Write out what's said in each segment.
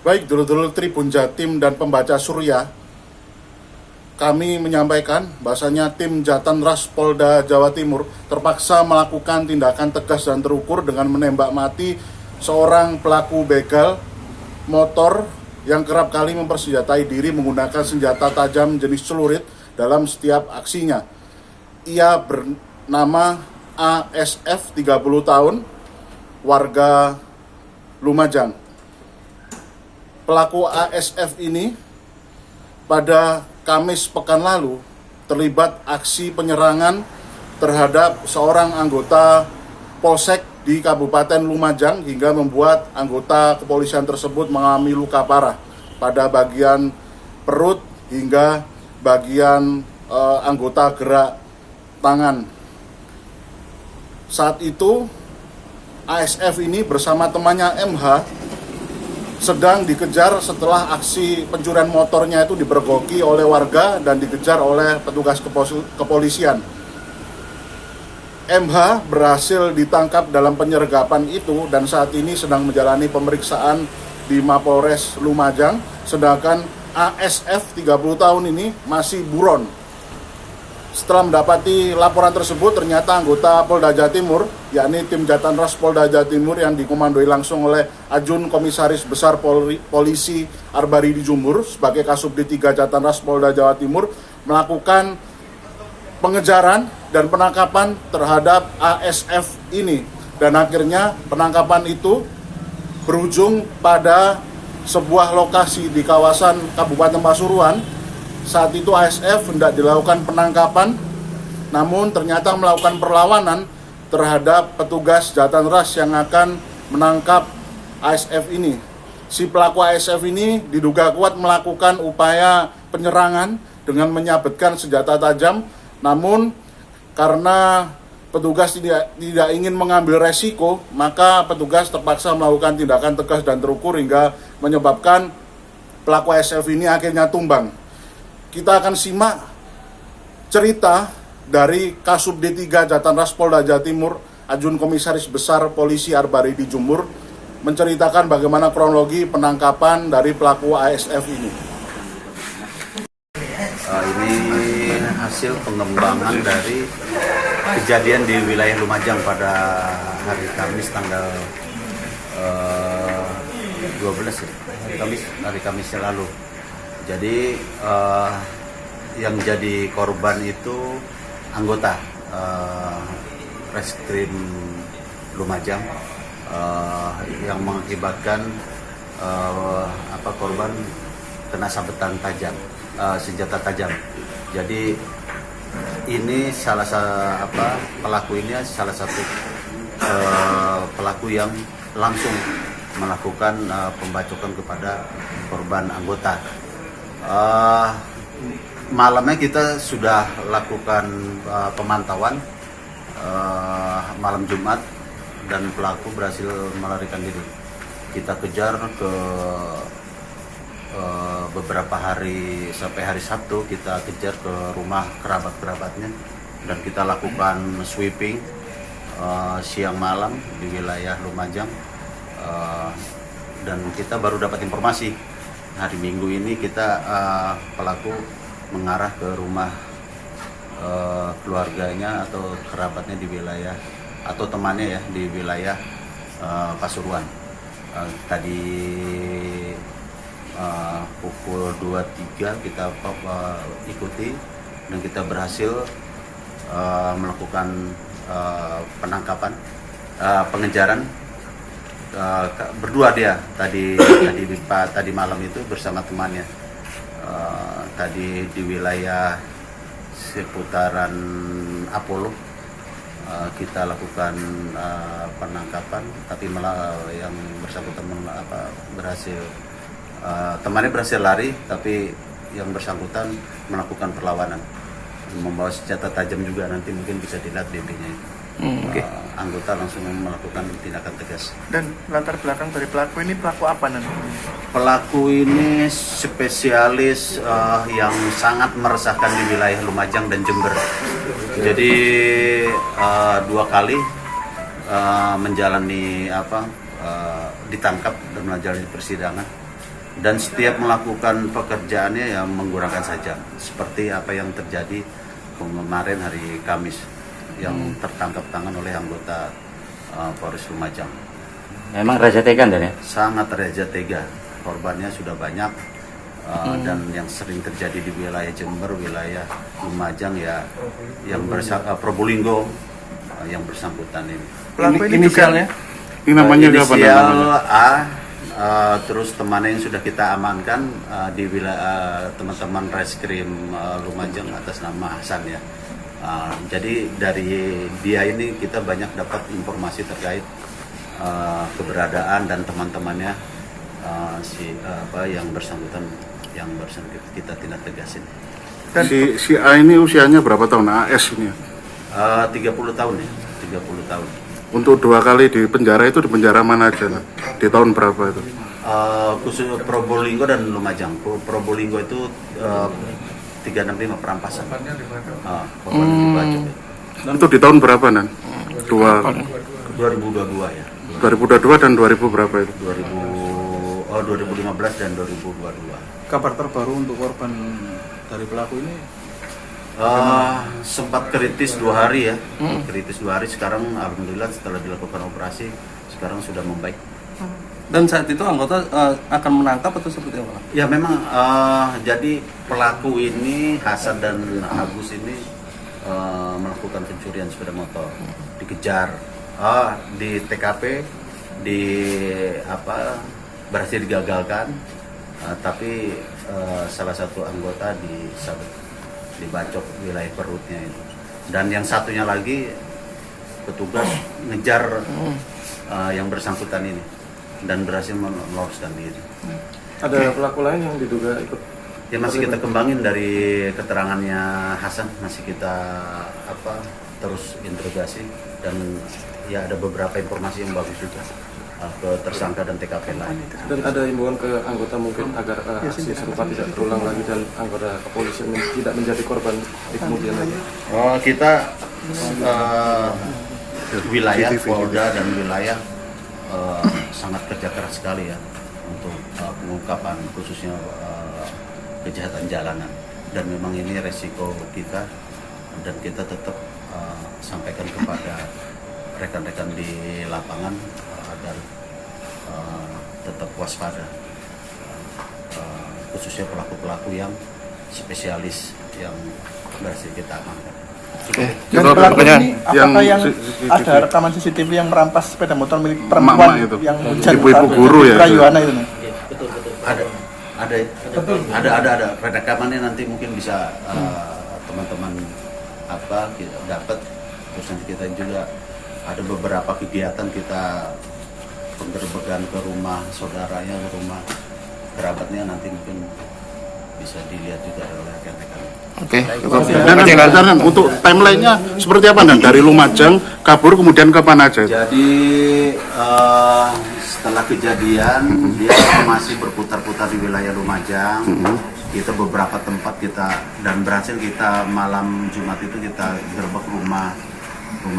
Baik dulur-dulur Tribun Jatim dan pembaca Surya, kami menyampaikan bahasanya tim Jatanras Polda Jawa Timur terpaksa melakukan tindakan tegas dan terukur dengan menembak mati seorang pelaku begal motor yang kerap kali mempersenjatai diri menggunakan senjata tajam jenis celurit dalam setiap aksinya. Ia bernama ASF, 30 tahun, warga Lumajang. Pelaku ASF ini pada Kamis pekan lalu terlibat aksi penyerangan terhadap seorang anggota Polsek di Kabupaten Lumajang hingga membuat anggota kepolisian tersebut mengalami luka parah pada bagian perut hingga bagian anggota gerak tangan. Saat itu ASF ini bersama temannya MH sedang dikejar setelah aksi pencurian motornya itu dipergoki oleh warga dan dikejar oleh petugas kepolisian. MH berhasil ditangkap dalam penyergapan itu dan saat ini sedang menjalani pemeriksaan di Mapolres Lumajang, sedangkan ASF 30 tahun ini masih buron. Setelah mendapati laporan tersebut, ternyata anggota Polda Jawa Timur, yakni tim Jatanras Polda Jawa Timur yang dikomandoi langsung oleh Ajun Komisaris Besar Polisi Arbaridi Jumur sebagai Kasubdit 3 Jatanras Polda Jawa Timur melakukan pengejaran dan penangkapan terhadap ASF ini. Dan akhirnya penangkapan itu berujung pada sebuah lokasi di kawasan Kabupaten Pasuruan. Saat itu ASF hendak dilakukan penangkapan, namun ternyata melakukan perlawanan terhadap petugas Jatanras yang akan menangkap ASF ini. Si pelaku ASF ini diduga kuat melakukan upaya penyerangan dengan menyabetkan senjata tajam, namun karena petugas tidak ingin mengambil resiko, maka petugas terpaksa melakukan tindakan tegas dan terukur hingga menyebabkan pelaku ASF ini akhirnya tumbang. Kita akan simak cerita dari Kasubdit 3 Jatanras Polda Jawa Timur, Ajun Komisaris Besar Polisi Arbaridi Jumur, menceritakan bagaimana kronologi penangkapan dari pelaku ASF ini. Ini hasil pengembangan dari kejadian di wilayah Lumajang pada hari Kamis tanggal 12 ya, hari Kamis yang lalu. Jadi yang jadi korban itu anggota Reskrim Lumajang yang mengakibatkan korban kena sabetan tajam, senjata tajam. Jadi ini pelaku ini salah satu pelaku yang langsung melakukan pembacokan kepada korban anggota. Malamnya kita sudah lakukan pemantauan malam Jumat dan pelaku berhasil melarikan diri. Kita kejar ke beberapa hari sampai hari Sabtu, kita kejar ke rumah kerabat-kerabatnya dan kita lakukan sweeping siang malam di wilayah Lumajang, dan kita baru dapat informasi hari Minggu ini kita pelaku mengarah ke rumah keluarganya atau kerabatnya di wilayah atau temannya ya di wilayah Pasuruan. Tadi pukul 23 kita ikuti dan kita berhasil melakukan penangkapan, pengejaran. Berdua dia tadi malam itu bersama temannya, tadi di wilayah seputaran Apollo kita lakukan penangkapan, tapi malah yang bersangkutan berhasil, temannya berhasil lari, tapi yang bersangkutan melakukan perlawanan, membawa senjata tajam juga, nanti mungkin bisa dilihat BB-nya itu. Okay. Anggota langsung melakukan tindakan tegas. Dan latar belakang dari pelaku ini, pelaku apa nanti? Pelaku ini spesialis yang sangat meresahkan di wilayah Lumajang dan Jember. Jadi 2 kali menjalani ditangkap dan menjalani persidangan dan setiap melakukan pekerjaannya yang menggunakan sajam, seperti apa yang terjadi kemarin hari Kamis yang tertangkap tangan oleh anggota Polres Lumajang. Memang raja tega dan ya? Sangat raja tega, korbannya sudah banyak dan yang sering terjadi di wilayah Jember, wilayah Lumajang ya, yang Probolinggo yang bersangkutan ini. Pelaku ini Inisialnya? Ini namanya siapa? Inisial Namanya? A, terus temannya yang sudah kita amankan di wilayah teman-teman Reskrim Lumajang atas nama Hasan ya. Jadi dari dia ini kita banyak dapat informasi terkait keberadaan dan teman-temannya yang bersangkutan kita tindak tegasin. Si A ini usianya berapa tahun? AS ini ya? 30 tahun ya, 30 tahun. Untuk 2 kali di penjara itu di penjara mana aja? Nah? Di tahun berapa itu? Khusus Probolinggo dan Lumajang. Probolinggo itu 365 perampasan. Korban di Bacok. Itu di tahun berapa Nan? 2022 ya. 2022 dan 2000 berapa itu? 2015 dan 2022. Kabar terbaru untuk korban dari pelaku ini? Sempat kritis 2 hari ya. Kritis 2 hari, sekarang alhamdulillah setelah dilakukan operasi sekarang sudah membaik. Dan saat itu anggota akan menangkap atau seperti apa? Ya memang jadi pelaku ini Hasan dan Agus ini melakukan pencurian sepeda motor, dikejar di TKP, berhasil digagalkan, tapi salah satu anggota dibacok wilayah perutnya itu, dan yang satunya lagi petugas ngejar yang bersangkutan ini dan berhasil meloloskan diri. Ada pelaku lain yang diduga ikut? Ya masih kita kembangin dari keterangannya Hasan, masih kita terus interogasi, dan ya ada beberapa informasi yang bagus juga ke tersangka dan TKP lain. Dan ada himbauan ke anggota mungkin agar aksi serupa tidak terulang lagi dan anggota kepolisian tidak menjadi korban di kemudian hari. Kita wilayah Polda dan wilayah sangat kerja keras sekali ya untuk pengungkapan khususnya kejahatan jalanan, dan memang ini resiko kita, dan kita tetap sampaikan kepada rekan-rekan di lapangan agar tetap waspada, khususnya pelaku-pelaku yang spesialis yang berhasil kita amankan. Dan pelaku ini apakah yang ada rekaman CCTV yang merampas sepeda motor milik perempuan itu. yang hujan Ibu-ibu guru ya? Rayuana itu? Ada rekamannya, nanti mungkin bisa teman-teman kita dapat. Terus nanti kita juga ada beberapa kegiatan, kita penggerbekan ke rumah saudaranya, ke rumah kerabatnya, nanti mungkin bisa dilihat juga oleh rekan-rekan. Oke. Dan untuk timelinenya seperti apa Dan? Dari Lumajang kabur kemudian ke mana aja? Jadi setelah kejadian dia masih berputar-putar di wilayah Lumajang. Kita beberapa tempat dan berhasil kita malam Jumat itu kita gerbek rumah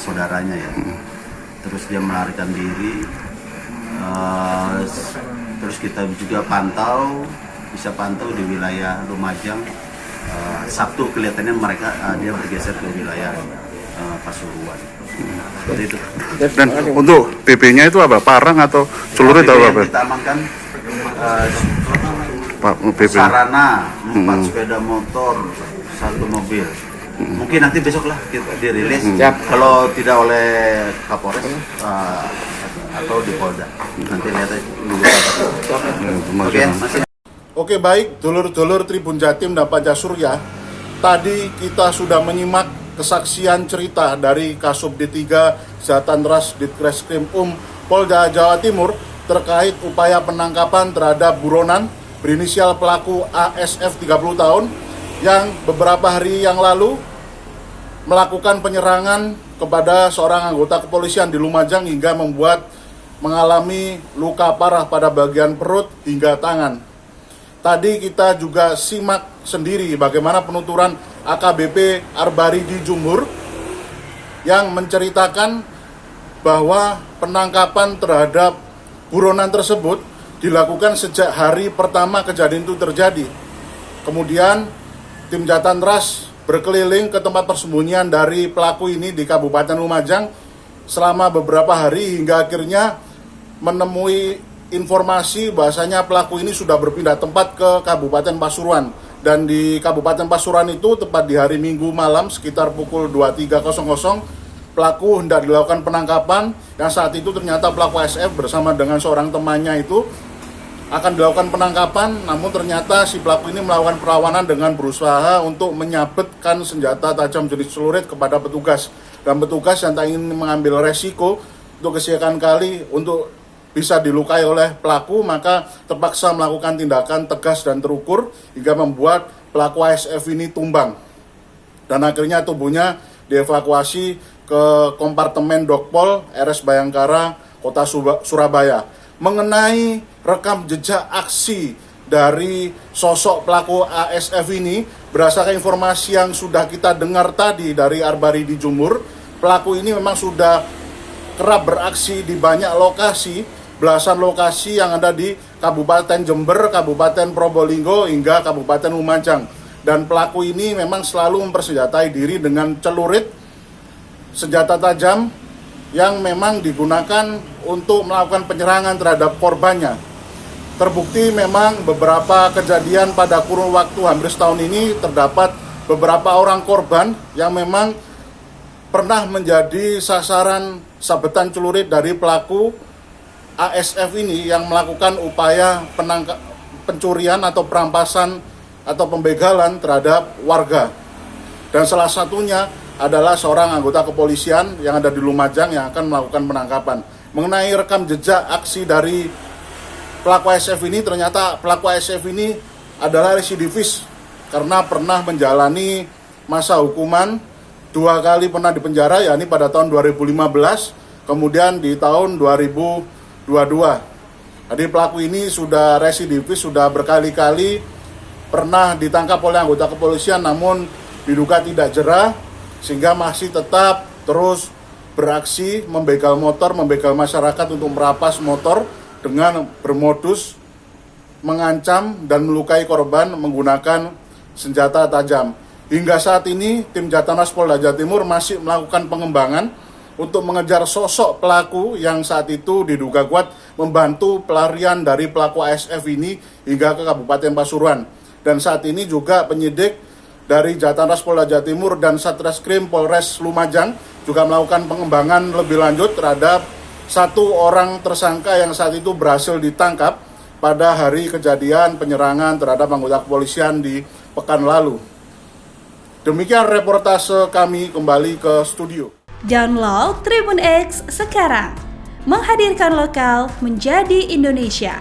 saudaranya ya. Terus dia melarikan diri. Terus kita juga bisa pantau di wilayah Lumajang. Sabtu kelihatannya dia bergeser ke wilayah Pasuruan. Seperti itu. Dan untuk BB-nya itu apa? Parang atau celurit atau apa? Kita amankan BB. sarana 4 sepeda motor, 1 mobil. Mungkin nanti besok lah kita dirilis. Kalau tidak oleh Kapolres atau di Polda. Nanti lihat aja. Oke, masih. Oke, baik, dulur-dulur Tribun Jatim dan Pancasila. Tadi kita sudah menyimak kesaksian cerita dari Kasubdit 3 Jatanras Ditreskrim Polda Jawa Timur terkait upaya penangkapan terhadap buronan berinisial pelaku ASF 30 tahun yang beberapa hari yang lalu melakukan penyerangan kepada seorang anggota kepolisian di Lumajang hingga mengalami luka parah pada bagian perut hingga tangan. Tadi kita juga simak sendiri bagaimana penuturan AKBP Arbari di Jumur yang menceritakan bahwa penangkapan terhadap buronan tersebut dilakukan sejak hari pertama kejadian itu terjadi. Kemudian tim Jatantras berkeliling ke tempat persembunyian dari pelaku ini di Kabupaten Lumajang selama beberapa hari hingga akhirnya menemui informasi bahwasanya pelaku ini sudah berpindah tempat ke Kabupaten Pasuruan. Dan di Kabupaten Pasuruan itu tepat di hari Minggu malam sekitar pukul 23.00 pelaku hendak dilakukan penangkapan, yang saat itu ternyata pelaku SF bersama dengan seorang temannya itu akan dilakukan penangkapan, namun ternyata si pelaku ini melakukan perlawanan dengan berusaha untuk menyabetkan senjata tajam jenis celurit kepada petugas. Dan petugas yang tak ingin mengambil resiko untuk kesekian kali untuk bisa dilukai oleh pelaku, maka terpaksa melakukan tindakan tegas dan terukur hingga membuat pelaku ASF ini tumbang. Dan akhirnya tubuhnya dievakuasi ke kompartemen Dokpol RS Bayangkara Kota Surabaya. Mengenai rekam jejak aksi dari sosok pelaku ASF ini, berdasarkan informasi yang sudah kita dengar tadi dari Arbari di Jumur, pelaku ini memang sudah kerap beraksi di banyak lokasi, belasan lokasi yang ada di Kabupaten Jember, Kabupaten Probolinggo, hingga Kabupaten Lumajang. Dan pelaku ini memang selalu mempersenjatai diri dengan celurit, senjata tajam yang memang digunakan untuk melakukan penyerangan terhadap korbannya. Terbukti memang beberapa kejadian pada kurun waktu hampir setahun ini terdapat beberapa orang korban yang memang pernah menjadi sasaran sabetan celurit dari pelaku ASF ini yang melakukan upaya pencurian atau perampasan atau pembegalan terhadap warga. Dan salah satunya adalah seorang anggota kepolisian yang ada di Lumajang yang akan melakukan penangkapan. Mengenai rekam jejak aksi dari pelaku ASF ini, ternyata pelaku ASF ini adalah residivis karena pernah menjalani masa hukuman 2 kali pernah dipenjara, yakni pada tahun 2015, kemudian di tahun 2022. Jadi pelaku ini sudah residivis, sudah berkali-kali pernah ditangkap oleh anggota kepolisian namun diduga tidak jera, sehingga masih tetap terus beraksi membegal motor, membegal masyarakat untuk merampas motor dengan bermodus mengancam dan melukai korban menggunakan senjata tajam. Hingga saat ini tim Jatantras Polda Jawa Timur masih melakukan pengembangan untuk mengejar sosok pelaku yang saat itu diduga kuat membantu pelarian dari pelaku ASF ini hingga ke Kabupaten Pasuruan. Dan saat ini juga penyidik dari Jatantras Polda Jawa Timur dan Satreskrim Polres Lumajang juga melakukan pengembangan lebih lanjut terhadap satu orang tersangka yang saat itu berhasil ditangkap pada hari kejadian penyerangan terhadap anggota kepolisian di pekan lalu. Demikian reportase kami, kembali ke studio. Download Tribun X sekarang, menghadirkan lokal menjadi Indonesia.